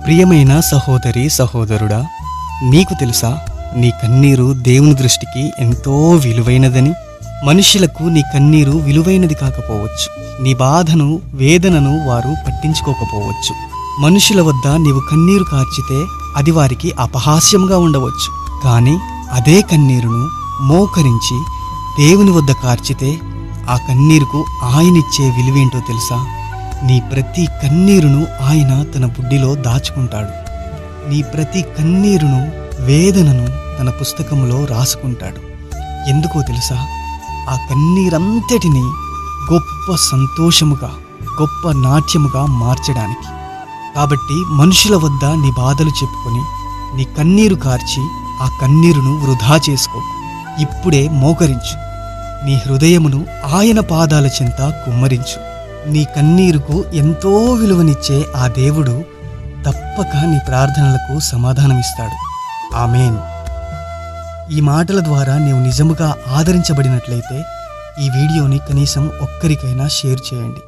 ప్రియమైన సహోదరి సహోదరుడా, నీకు తెలుసా నీ కన్నీరు దేవుని దృష్టికి ఎంతో విలువైనదని? మనుషులకు నీ కన్నీరు విలువైనది కాకపోవచ్చు. నీ బాధను వేదనను వారు పట్టించుకోకపోవచ్చు. మనుషుల వద్ద నీవు కన్నీరు కార్చితే అది వారికి అపహాస్యంగా ఉండవచ్చు. కానీ అదే కన్నీరును మోకరించి దేవుని వద్ద కార్చితే ఆ కన్నీరుకు ఆయనిచ్చే విలువేంటో తెలుసా? నీ ప్రతి కన్నీరును ఆయన తన బుడ్డిలో దాచుకుంటాడు. నీ ప్రతి కన్నీరును వేదనను తన పుస్తకంలో రాసుకుంటాడు. ఎందుకో తెలుసా? ఆ కన్నీరంతటిని గొప్ప సంతోషముగా, గొప్ప నాట్యముగా మార్చడానికి. కాబట్టి మనుషుల వద్ద నీ బాధలు చెప్పుకొని నీ కన్నీరు కార్చి ఆ కన్నీరును వృధా చేసుకో. ఇప్పుడే మోకరించు. నీ హృదయమును ఆయన పాదాల చెంత కుమ్మరించు. నీ కన్నీరుకు ఎంతో విలువనిచ్చే ఆ దేవుడు తప్పక నీ ప్రార్థనలకు సమాధానమిస్తాడు. ఆమేన్. ఈ మాటల ద్వారా నీవు నిజముగా ఆదరించబడినట్లయితే ఈ వీడియోని కనీసం ఒక్కరికైనా షేర్ చేయండి.